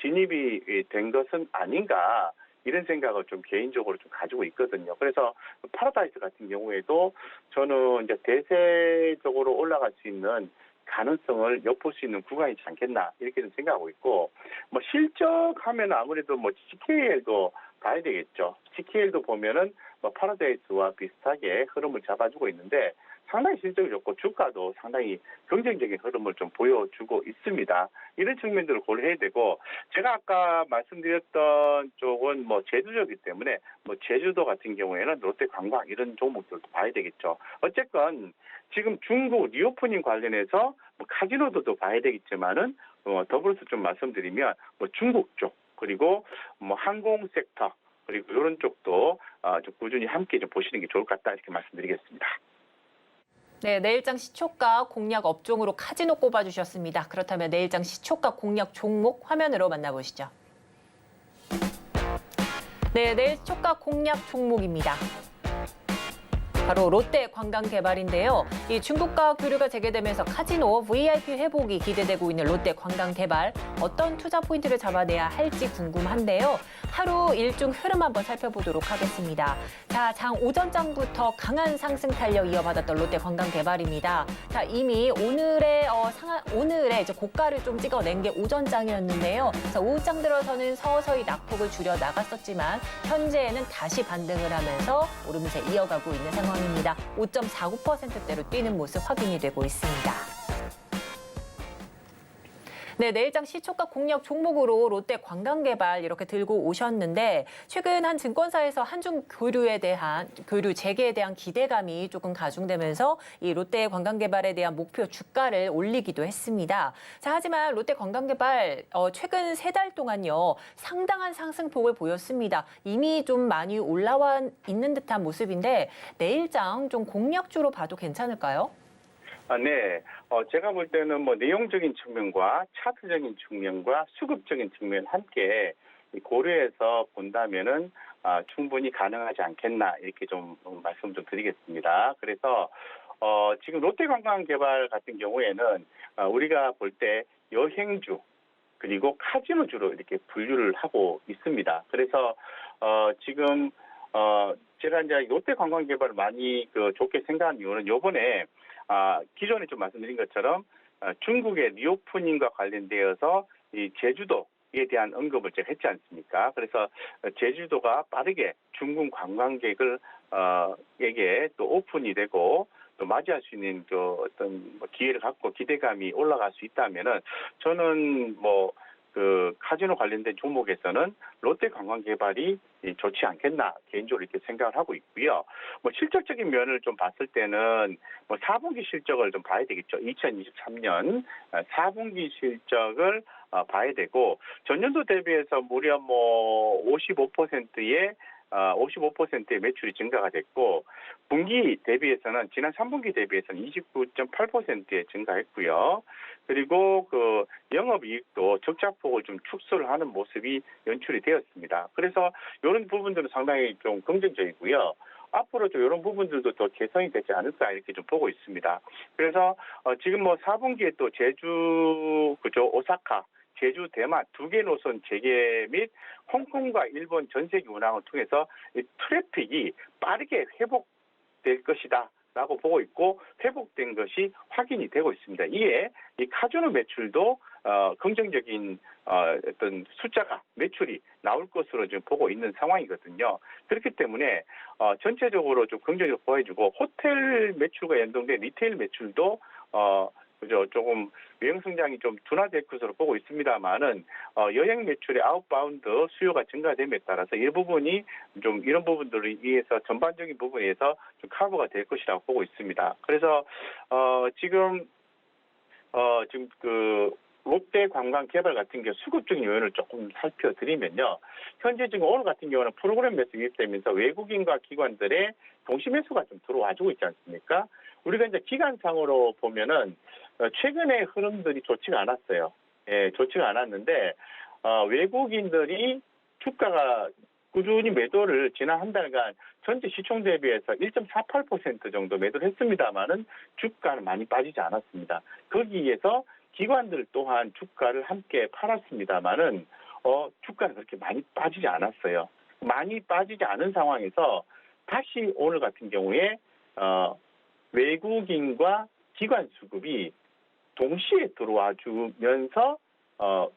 진입이 된 것은 아닌가 이런 생각을 좀 개인적으로 좀 가지고 있거든요. 그래서 파라다이스 같은 경우에도 저는 이제 대세적으로 올라갈 수 있는 가능성을 엿볼 수 있는 구간이지 않겠나 이렇게 좀 생각하고 있고 뭐 실적하면 아무래도 뭐 GKL도 봐야 되겠죠. GKL도 보면은 뭐 파라다이스와 비슷하게 흐름을 잡아주고 있는데 상당히 실적이 좋고 주가도 상당히 긍정적인 흐름을 좀 보여주고 있습니다. 이런 측면들을 고려해야 되고 제가 아까 말씀드렸던 쪽은 뭐 제주도이기 때문에 뭐 제주도 같은 경우에는 롯데관광 이런 종목들도 봐야 되겠죠. 어쨌건 지금 중국 리오프닝 관련해서 뭐 카지노도 봐야 되겠지만은 더불어서 좀 말씀드리면 뭐 중국 쪽 그리고 뭐 항공 섹터 그리고 이런 쪽도 좀 꾸준히 함께 좀 보시는 게 좋을 것 같다 이렇게 말씀드리겠습니다. 네, 내일장 시초가 공략 업종으로 카지노 꼽아주셨습니다. 그렇다면 내일장 시초가 공략 종목 화면으로 만나보시죠. 네, 내일 시초가 공략 종목입니다. 바로 롯데관광개발인데요. 이 중국과 교류가 재개되면서 카지노 VIP 회복이 기대되고 있는 롯데관광개발 어떤 투자 포인트를 잡아내야 할지 궁금한데요. 하루 일중 흐름 한번 살펴보도록 하겠습니다. 자, 장 오전장부터 강한 상승 탄력 이어받았던 롯데관광개발입니다. 자, 이미 오늘의 이제 고가를 좀 찍어낸 게 오전장이었는데요. 자, 오후장 들어서는 서서히 낙폭을 줄여 나갔었지만 현재는 다시 반등을 하면서 오름세 이어가고 있는 상황입니다. 5.49%대로 뛰는 모습 확인이 되고 있습니다. 네, 내일장 시초가 공략 종목으로 롯데관광개발 이렇게 들고 오셨는데 최근 한 증권사에서 한중 교류 재개에 대한 기대감이 조금 가중되면서 이 롯데관광개발에 대한 목표 주가를 올리기도 했습니다. 자, 하지만 롯데관광개발 최근 3달 동안요 상당한 상승폭을 보였습니다. 이미 좀 많이 올라와 있는 듯한 모습인데 내일장 좀 공략주로 봐도 괜찮을까요? 네. 제가 볼 때는 뭐 내용적인 측면과 차트적인 측면과 수급적인 측면 함께 고려해서 본다면은 충분히 가능하지 않겠나 이렇게 좀 말씀 좀 드리겠습니다. 그래서 지금 롯데관광개발 같은 경우에는 우리가 볼 때 여행주 그리고 카지노주로 이렇게 분류를 하고 있습니다. 그래서 지금 제가 이제 롯데관광개발을 많이 좋게 생각한 이유는 요번에 기존에 좀 말씀드린 것처럼 중국의 리오프닝과 관련되어서 이 제주도에 대한 언급을 제가 했지 않습니까? 그래서 제주도가 빠르게 중국 관광객을 에게 또 오픈이 되고 또 맞이할 수 있는 어떤 기회를 갖고 기대감이 올라갈 수 있다면은 저는 카지노 관련된 종목에서는 롯데관광개발이 좋지 않겠나 개인적으로 이렇게 생각을 하고 있고요. 실적적인 면을 좀 봤을 때는 4분기 실적을 좀 봐야 되겠죠. 2023년 4분기 실적을 봐야 되고 전년도 대비해서 무려 55%의 55%의 매출이 증가가 됐고 분기 대비해서는 지난 3분기 대비해서는 29.8%에 증가했고요. 그리고 그 영업이익도 적자폭을 좀 축소를 하는 모습이 연출이 되었습니다. 그래서 이런 부분들은 상당히 좀 긍정적이고요. 앞으로 좀 이런 부분들도 더 개선이 되지 않을까 이렇게 좀 보고 있습니다. 그래서 지금 뭐 4분기에 또 제주, 그죠, 오사카, 제주, 대만 2개 노선 재개 및 홍콩과 일본 전세기 운항을 통해서 이 트래픽이 빠르게 회복될 것이다. 라고 보고 있고 회복된 것이 확인이 되고 있습니다. 이에 이 카지노 매출도 긍정적인 어떤 숫자가 매출이 나올 것으로 지금 보고 있는 상황이거든요. 그렇기 때문에 전체적으로 좀 긍정적으로 보여주고 호텔 매출과 연동된 리테일 매출도 그죠, 조금 여행 성장이 좀 둔화될 것으로 보고 있습니다만은 여행 매출의 아웃바운드 수요가 증가됨에 따라서 이 부분이 좀 이런 부분들을 위해서 전반적인 부분에서 좀 커버가 될 것이라고 보고 있습니다. 그래서 지금 그 롯데 관광 개발 같은 경우 수급적인 요인을 조금 살펴드리면요. 현재 지금 오늘 같은 경우는 프로그램 매수 유입되면서 외국인과 기관들의 동시 매수가 좀 들어와주고 있지 않습니까? 우리가 이제 기간상으로 보면은 최근의 흐름들이 좋지가 않았어요. 예, 좋지가 않았는데 외국인들이 주가가 꾸준히 매도를 지난 한 달간 전체 시총 대비해서 1.48% 정도 매도를 했습니다만은 주가는 많이 빠지지 않았습니다. 거기에서 기관들 또한 주가를 함께 팔았습니다만은 주가는 그렇게 많이 빠지지 않았어요. 많이 빠지지 않은 상황에서 다시 오늘 같은 경우에 외국인과 기관 수급이 동시에 들어와 주면서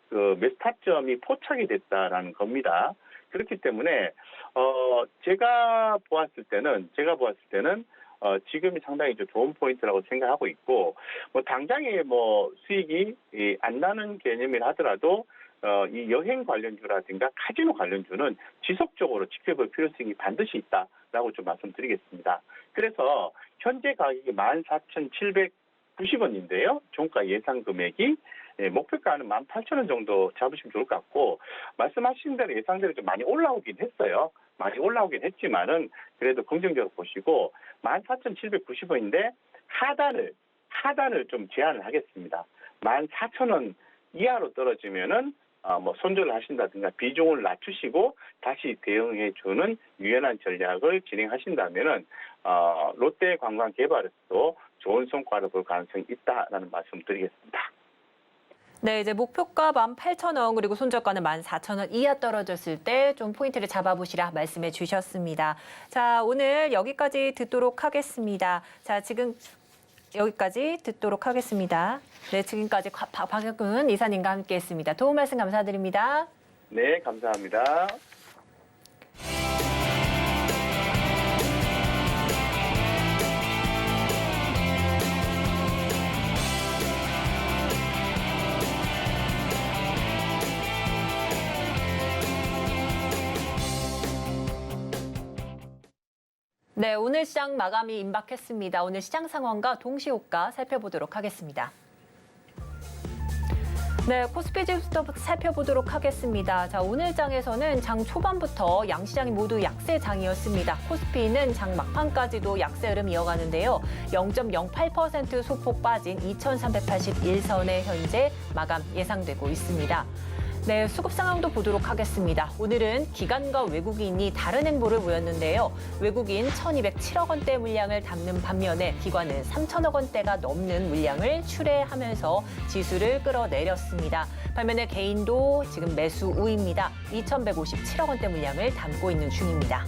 그 매수 타점이 포착이 됐다라는 겁니다. 그렇기 때문에 제가 보았을 때는 지금이 상당히 좀 좋은 포인트라고 생각하고 있고 뭐 당장에 뭐 수익이 안 나는 개념이라 하더라도 이 여행 관련주라든가 카지노 관련주는 지속적으로 지켜볼 필요성이 반드시 있다라고 좀 말씀드리겠습니다. 그래서 현재 가격이 14,790원인데요. 종가 예상 금액이 목표가는 18,000원 정도 잡으시면 좋을 것 같고 말씀하신 대로 예상대로 좀 많이 올라오긴 했어요. 많이 올라오긴 했지만은 그래도 긍정적으로 보시고 14,790원인데 하단을 좀 제한을 하겠습니다. 14,000원 이하로 떨어지면은 뭐 손절을 하신다든가 비중을 낮추시고 다시 대응해주는 유연한 전략을 진행하신다면은 롯데 관광 개발에서도 좋은 성과를 볼 가능성이 있다라는 말씀드리겠습니다. 네, 이제 목표가 18,000원 그리고 손절가는 14,000원 이하 떨어졌을 때 좀 포인트를 잡아보시라 말씀해 주셨습니다. 자, 오늘 여기까지 듣도록 하겠습니다. 자, 지금 여기까지 듣도록 하겠습니다. 네, 지금까지 박혁근 이사님과 함께했습니다. 도움 말씀 감사드립니다. 네, 감사합니다. 네, 오늘 시장 마감이 임박했습니다. 오늘 시장 상황과 동시효과 살펴보도록 하겠습니다. 네, 코스피 지수도 살펴보도록 하겠습니다. 자, 오늘 장에서는 장 초반부터 양시장이 모두 약세장이었습니다. 코스피는 장 막판까지도 약세 흐름 이어가는데요. 0.08% 소폭 빠진 2,381선에 현재 마감 예상되고 있습니다. 네, 수급 상황도 보도록 하겠습니다. 오늘은 기관과 외국인이 다른 행보를 보였는데요. 외국인 1,207억 원대 물량을 담는 반면에 기관은 3,000억 원대가 넘는 물량을 출회하면서 지수를 끌어내렸습니다. 반면에 개인도 지금 매수 우입니다. 2,157억 원대 물량을 담고 있는 중입니다.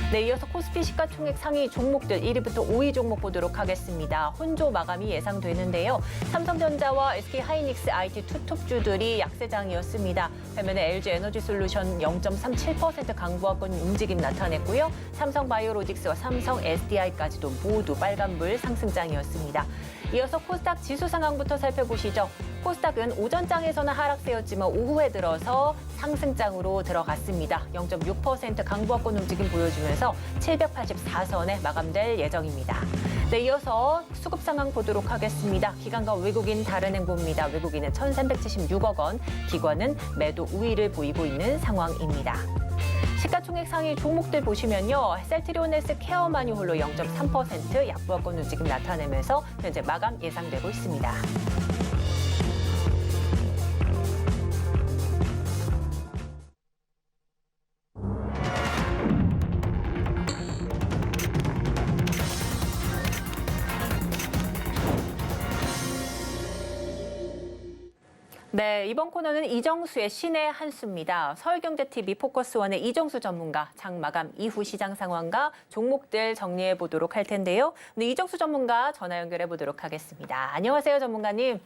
네, 이어서 코스피 시가총액 상위 종목들 1위부터 5위 종목 보도록 하겠습니다. 혼조 마감이 예상되는데요. 삼성전자와 SK하이닉스 IT 투톱주들이 약세장이었습니다. 반면에 LG에너지솔루션 0.37% 강보합권 움직임 나타냈고요. 삼성바이오로직스와 삼성 SDI까지도 모두 빨간불 상승장이었습니다. 이어서 코스닥 지수 상황부터 살펴보시죠. 코스닥은 오전장에서는 하락세였지만 오후에 들어서 상승장으로 들어갔습니다. 0.6% 강보합권 움직임 보여주면서 784선에 마감될 예정입니다. 네, 이어서 수급 상황 보도록 하겠습니다. 기관과 외국인 다른 행보입니다. 외국인은 1,376억 원, 기관은 매도 우위를 보이고 있는 상황입니다. 시가총액 상위 종목들 보시면요. 셀트리온에스 케어만이 홀로 0.3% 약보합권 움직임 나타내면서 현재 마감 예상되고 있습니다. 네, 이번 코너는 이정수의 신의 한 수입니다. 서울경제TV 포커스원의 이정수 전문가, 장 마감 이후 시장 상황과 종목들 정리해 보도록 할 텐데요. 오늘 이정수 전문가 전화 연결해 보도록 하겠습니다. 안녕하세요, 전문가님.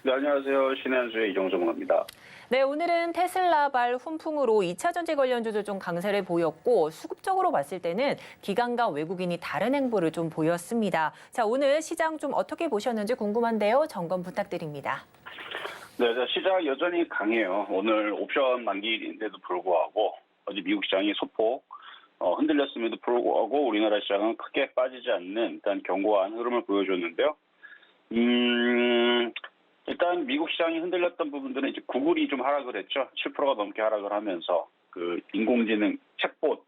네, 안녕하세요. 신의 한 수의 이정수 전문가입니다. 네, 오늘은 테슬라발 훈풍으로 2차 전지 관련주도 좀 강세를 보였고 수급적으로 봤을 때는 기관과 외국인이 다른 행보를 좀 보였습니다. 자, 오늘 시장 좀 어떻게 보셨는지 궁금한데요. 점검 부탁드립니다. 네, 시장 여전히 강해요. 오늘 옵션 만기인데도 불구하고 어제 미국 시장이 소폭 흔들렸음에도 불구하고 우리나라 시장은 크게 빠지지 않는 일단 견고한 흐름을 보여줬는데요. 일단 미국 시장이 흔들렸던 부분들은 이제 구글이 좀 하락을 했죠. 7%가 넘게 하락을 하면서 그 인공지능 챗봇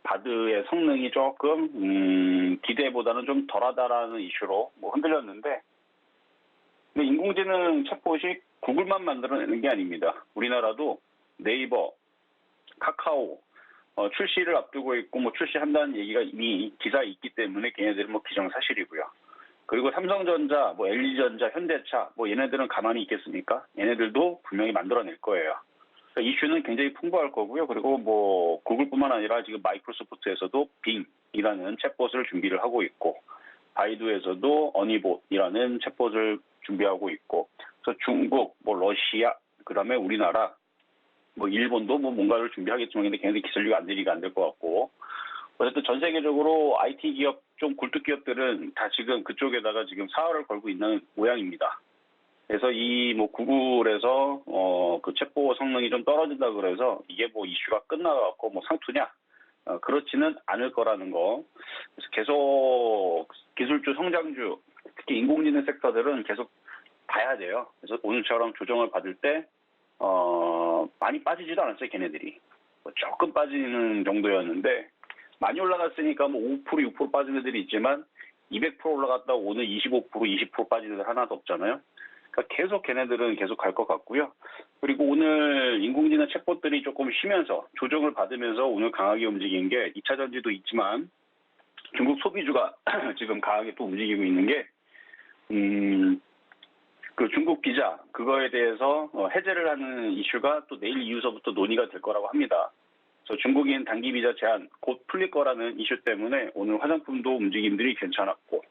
바드의 성능이 조금 기대보다는 좀 덜하다라는 이슈로 뭐 흔들렸는데, 근데 인공지능 챗봇이 구글만 만들어내는 게 아닙니다. 우리나라도 네이버, 카카오 출시를 앞두고 있고 뭐 출시한다는 얘기가 이미 기사에 있기 때문에 걔네들은 뭐 기정사실이고요. 그리고 삼성전자, 뭐 LG전자, 현대차 뭐 얘네들은 가만히 있겠습니까? 얘네들도 분명히 만들어낼 거예요. 그러니까 이슈는 굉장히 풍부할 거고요. 그리고 뭐 구글뿐만 아니라 지금 마이크로소프트에서도 빙이라는 챗봇을 준비를 하고 있고, 바이두에서도 어니봇이라는 챗봇을 준비하고 있고, 그래서 중국, 뭐 러시아, 그다음에 우리나라, 뭐 일본도 뭐 뭔가를 준비하겠지만 근데 걔네들 기술력이 안 되니까 안 될 것 같고, 어쨌든 전 세계적으로 IT 기업, 좀 굴뚝 기업들은 다 지금 그쪽에다가 지금 사활을 걸고 있는 모양입니다. 그래서 이 뭐 구글에서 그 챗봇 성능이 좀 떨어진다 그래서 이게 뭐 이슈가 끝나갖고 뭐 상투냐? 그렇지는 않을 거라는 거. 그래서 계속 기술주, 성장주, 특히 인공지능 섹터들은 계속 봐야 돼요. 그래서 오늘처럼 조정을 받을 때 많이 빠지지도 않았어요, 걔네들이. 뭐 조금 빠지는 정도였는데 많이 올라갔으니까 뭐 5%, 6% 빠진 애들이 있지만 200% 올라갔다 오늘 25%, 20% 빠진 애들 하나도 없잖아요. 그러니까 계속 걔네들은 계속 갈 것 같고요. 그리고 오늘 인공지능 챗봇들이 조금 쉬면서 조정을 받으면서 오늘 강하게 움직인 게 2차 전지도 있지만 중국 소비주가 지금 강하게 또 움직이고 있는 게 그 중국 비자 그거에 대해서 해제를 하는 이슈가 또 내일 이후서부터 논의가 될 거라고 합니다. 그래서 중국인 단기 비자 제한 곧 풀릴 거라는 이슈 때문에 오늘 화장품도 움직임들이 괜찮았고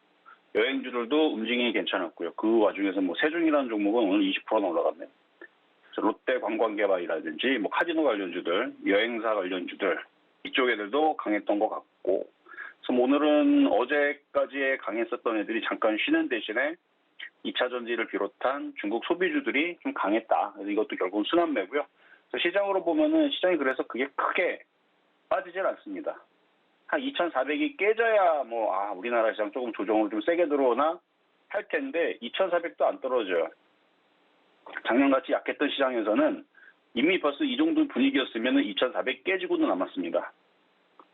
여행주들도 움직임이 괜찮았고요. 그 와중에서 뭐 세종이라는 종목은 오늘 20%나 올라갔네요. 롯데 관광개발이라든지 뭐 카지노 관련주들, 여행사 관련주들 이쪽 애들도 강했던 것 같고, 그래서 오늘은 어제까지의 강했었던 애들이 잠깐 쉬는 대신에 2차 전지를 비롯한 중국 소비주들이 좀 강했다. 그래서 이것도 결국은 순환매고요. 그래서 시장으로 보면은 시장이 그래서 그게 크게 빠지질 않습니다. 한 2,400이 깨져야 뭐 우리나라 시장 조금 조정을 좀 세게 들어오나 할 텐데 2,400도 안 떨어져요. 작년같이 약했던 시장에서는 이미 벌써 이 정도 분위기였으면 2,400 깨지고도 남았습니다.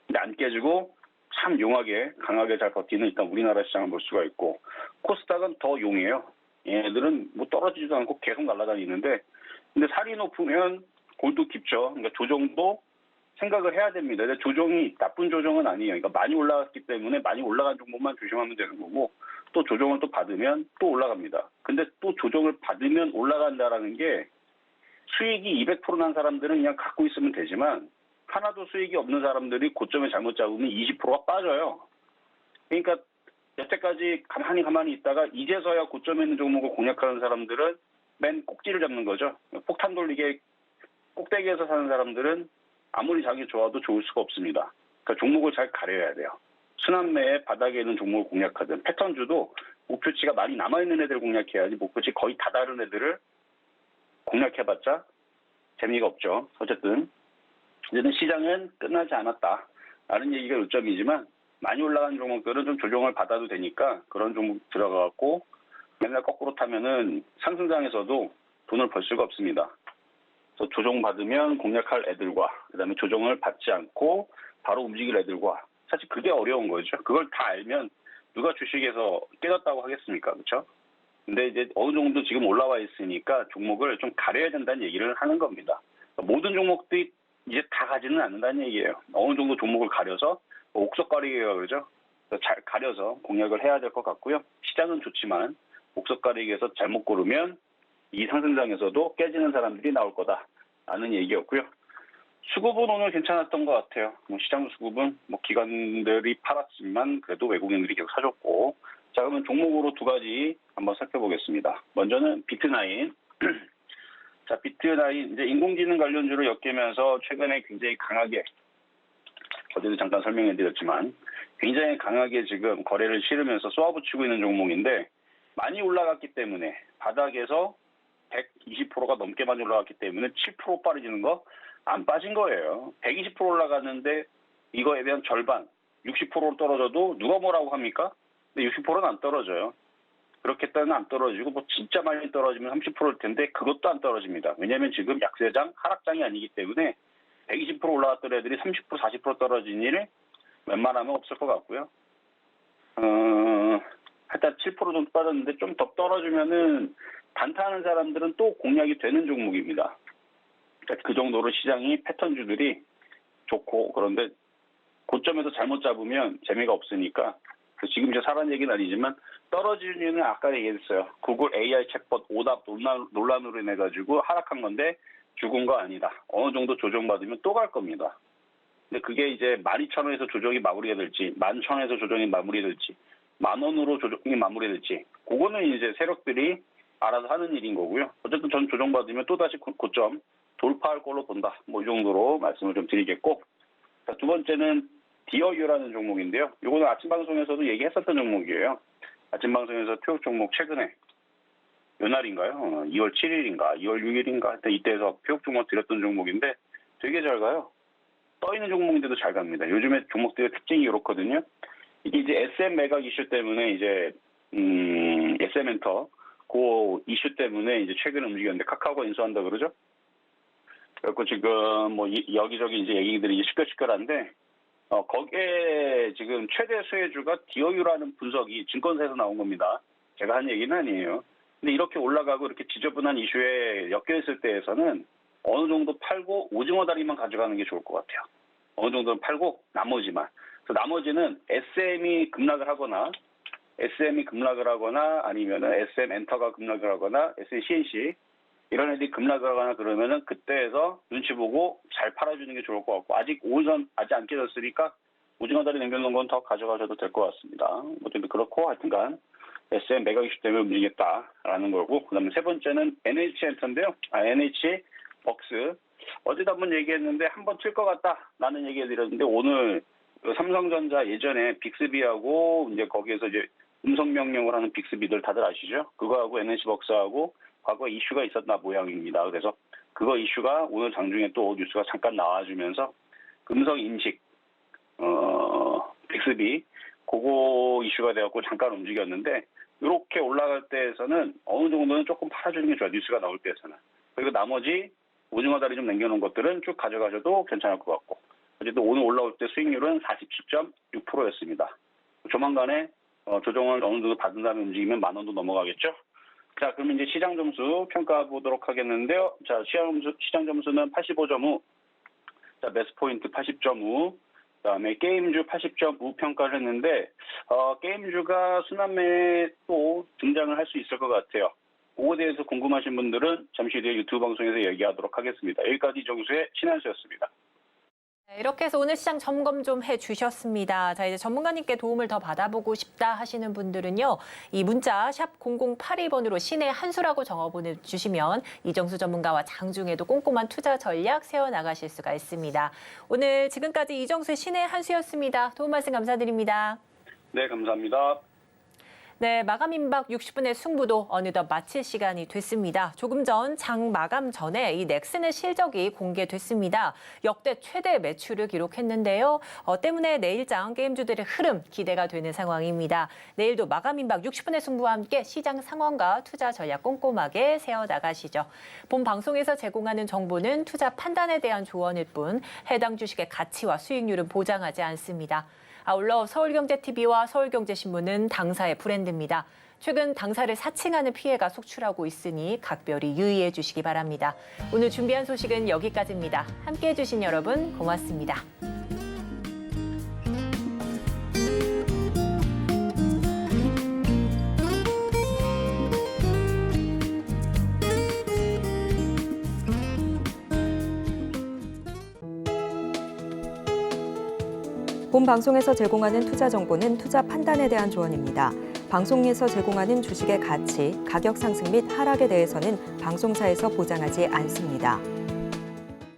근데 안 깨지고 참 용하게 강하게 잘 버티는 일단 우리나라 시장을 볼 수가 있고, 코스닥은 더 용해요. 얘네들은 뭐 떨어지지도 않고 계속 날아다니는데, 근데 살이 높으면 골도 깊죠. 그러니까 조정도 생각을 해야 됩니다. 근데 조정이 나쁜 조정은 아니에요. 그러니까 많이 올라갔기 때문에 많이 올라간 종목만 조심하면 되는 거고, 또 조정을 또 받으면 또 올라갑니다. 근데 또 조정을 받으면 올라간다라는 게 수익이 200% 난 사람들은 그냥 갖고 있으면 되지만 하나도 수익이 없는 사람들이 고점에 잘못 잡으면 20%가 빠져요. 그러니까 여태까지 가만히 있다가 이제서야 고점에 있는 종목을 공략하는 사람들은 맨 꼭지를 잡는 거죠. 폭탄 돌리게 꼭대기에서 사는 사람들은 아무리 자기 좋아도 좋을 수가 없습니다. 그러니까 종목을 잘 가려야 돼요. 순환매의 바닥에 있는 종목을 공략하든 패턴주도 목표치가 많이 남아있는 애들 공략해야지 목표치 거의 다 다른 애들을 공략해봤자 재미가 없죠. 어쨌든 이제는 시장은 끝나지 않았다라는 얘기가 요점이지만 많이 올라간 종목들은 좀 조정을 받아도 되니까 그런 종목 들어가갖고 맨날 거꾸로 타면은 상승장에서도 돈을 벌 수가 없습니다. 그래서 조정받으면 공략할 애들과 그다음에 조정을 받지 않고 바로 움직일 애들과 사실 그게 어려운 거죠. 그걸 다 알면 누가 주식에서 깨졌다고 하겠습니까? 그렇죠? 근데 이제 어느 정도 지금 올라와 있으니까 종목을 좀 가려야 된다는 얘기를 하는 겁니다. 모든 종목들이 이제 다 가지는 않는다는 얘기예요. 어느 정도 종목을 가려서 옥석 가리기가 그러죠. 잘 가려서 공략을 해야 될 것 같고요. 시장은 좋지만 옥석 가리기에서 잘못 고르면 이 상승장에서도 깨지는 사람들이 나올 거다라는 얘기였고요. 수급은 오늘 괜찮았던 것 같아요. 시장 수급은 기관들이 팔았지만 그래도 외국인들이 계속 사줬고. 자, 그러면 종목으로 두 가지 한번 살펴보겠습니다. 먼저는 비트나인. 자, 비트나인 이제 인공지능 관련주를 엮이면서 최근에 굉장히 강하게 어제도 잠깐 설명해드렸지만 굉장히 강하게 지금 거래를 치르면서 쏘아붙이고 있는 종목인데 많이 올라갔기 때문에 바닥에서 120%가 넘게 많이 올라갔기 때문에 7% 빠져지는 거 안 빠진 거예요. 120% 올라갔는데 이거에 대한 절반 60% 떨어져도 누가 뭐라고 합니까? 근데 60%는 안 떨어져요. 그렇겠다는 안 떨어지고 진짜 많이 떨어지면 30%일 텐데 그것도 안 떨어집니다. 왜냐하면 지금 약세장, 하락장이 아니기 때문에 120% 올라갔던 애들이 30%, 40% 떨어진 일 웬만하면 없을 것 같고요. 하여튼 7% 정도 빠졌는데 좀 더 떨어지면은 단타하는 사람들은 또 공략이 되는 종목입니다. 그러니까 그 정도로 시장이 패턴주들이 좋고 그런데 고점에서 잘못 잡으면 재미가 없으니까 지금 이제 사라는 얘기는 아니지만 떨어지는 이유는 아까 얘기했어요. 구글 AI 챗봇 오답 논란으로 인해 가지고 하락한 건데 죽은 거 아니다. 어느 정도 조정받으면 또 갈 겁니다. 근데 그게 이제 12,000원에서 조정이 마무리가 될지 11,000원에서 조정이 마무리될지 10,000원으로 조정이 마무리될지 그거는 이제 세력들이 알아서 하는 일인 거고요. 어쨌든 전 조정받으면 또다시 고점 돌파할 걸로 본다. 이 정도로 말씀을 좀 드리겠고. 자, 두 번째는 디어유라는 종목인데요. 이거는 아침 방송에서도 얘기했었던 종목이에요. 아침 방송에서 표적 종목 최근에 요 날인가요? 2월 7일인가 2월 6일인가 이때에서 표적 종목 드렸던 종목인데 되게 잘 가요. 떠 있는 종목인데도 잘 갑니다. 요즘에 종목들의 특징이 이렇거든요. 이게 이제 SM 매각 이슈 때문에 이제 SM 엔터 그 이슈 때문에 이제 최근에 움직였는데 카카오가 인수한다 그러죠. 그래서 지금 여기저기 이제 얘기들이 이제 시끌시끌한데 거기에 지금 최대 수혜주가 디어유라는 분석이 증권사에서 나온 겁니다. 제가 한 얘기는 아니에요. 근데 이렇게 올라가고 이렇게 지저분한 이슈에 엮여 있을 때에서는 어느 정도 팔고 오징어 다리만 가져가는 게 좋을 것 같아요. 어느 정도는 팔고 나머지만. 그래서 나머지는 SM이 급락을 하거나 아니면은 SM 엔터가 급락을 하거나 SM CNC 이런 애들이 급락을 하거나 그러면은 그때에서 눈치 보고 잘 팔아주는 게 좋을 것 같고 아직 오전 아직 안 깨졌으니까 오징어 다리 남겨놓은 건 더 가져가셔도 될 것 같습니다. 어쨌든 그렇고 하여튼간 SM 매각 이슈 때문에 움직이겠다라는 거고 그다음에 세 번째는 NH 엔터인데요. NH 벅스 어제도 한번 얘기했는데 한번 튈 것 같다라는 얘기해드렸는데 오늘 삼성전자 예전에 빅스비하고 이제 거기에서 이제 음성 명령을 하는 빅스비들 다들 아시죠? 그거하고 NH 벅스하고 과거 이슈가 있었나 모양입니다. 그래서 그거 이슈가 오늘 장중에 또 뉴스가 잠깐 나와주면서 음성 인식 빅스비 그거 이슈가 되었고 잠깐 움직였는데 이렇게 올라갈 때에서는 어느 정도는 조금 팔아주는 게 좋아요. 뉴스가 나올 때에서는. 그리고 나머지 오징어 다리 좀 남겨놓은 것들은 쭉 가져가셔도 괜찮을 것 같고 어쨌든 오늘 올라올 때 수익률은 47.6%였습니다. 조만간에 조정을 어느 정도 받은 다음에 움직이면 10,000원도 넘어가겠죠. 자, 그러면 이제 시장 점수 평가 보도록 하겠는데요. 자, 시장 점수는 85.5. 자, 매수 포인트 80.5. 그다음에 게임주 80.5 평가를 했는데 게임주가 순환매에 또 등장을 할 수 있을 것 같아요. 그거에 대해서 궁금하신 분들은 잠시 뒤에 유튜브 방송에서 얘기하도록 하겠습니다. 여기까지 이정수의 신한수였습니다. 이렇게 해서 오늘 시장 점검 좀 해주셨습니다. 자, 이제 전문가님께 도움을 더 받아보고 싶다 하시는 분들은요. 이 문자 샵 0082번으로 신의 한수라고 적어 보내주시면 이정수 전문가와 장중에도 꼼꼼한 투자 전략 세워나가실 수가 있습니다. 오늘 지금까지 이정수의 신의 한수였습니다. 도움 말씀 감사드립니다. 네, 감사합니다. 네, 마감 임박 60분의 승부도 어느덧 마칠 시간이 됐습니다. 조금 전 장 마감 전에 이 넥슨의 실적이 공개됐습니다. 역대 최대 매출을 기록했는데요. 때문에 내일장 게임주들의 흐름 기대가 되는 상황입니다. 내일도 마감 임박 60분의 승부와 함께 시장 상황과 투자 전략 꼼꼼하게 세워나가시죠. 본 방송에서 제공하는 정보는 투자 판단에 대한 조언일 뿐 해당 주식의 가치와 수익률은 보장하지 않습니다. 아울러 서울경제TV와 서울경제신문은 당사의 브랜드입니다. 최근 당사를 사칭하는 피해가 속출하고 있으니 각별히 유의해 주시기 바랍니다. 오늘 준비한 소식은 여기까지입니다. 함께해 주신 여러분 고맙습니다. 본 방송에서 제공하는 투자 정보는 투자 판단에 대한 조언입니다. 방송에서 제공하는 주식의 가치, 가격 상승 및 하락에 대해서는 방송사에서 보장하지 않습니다.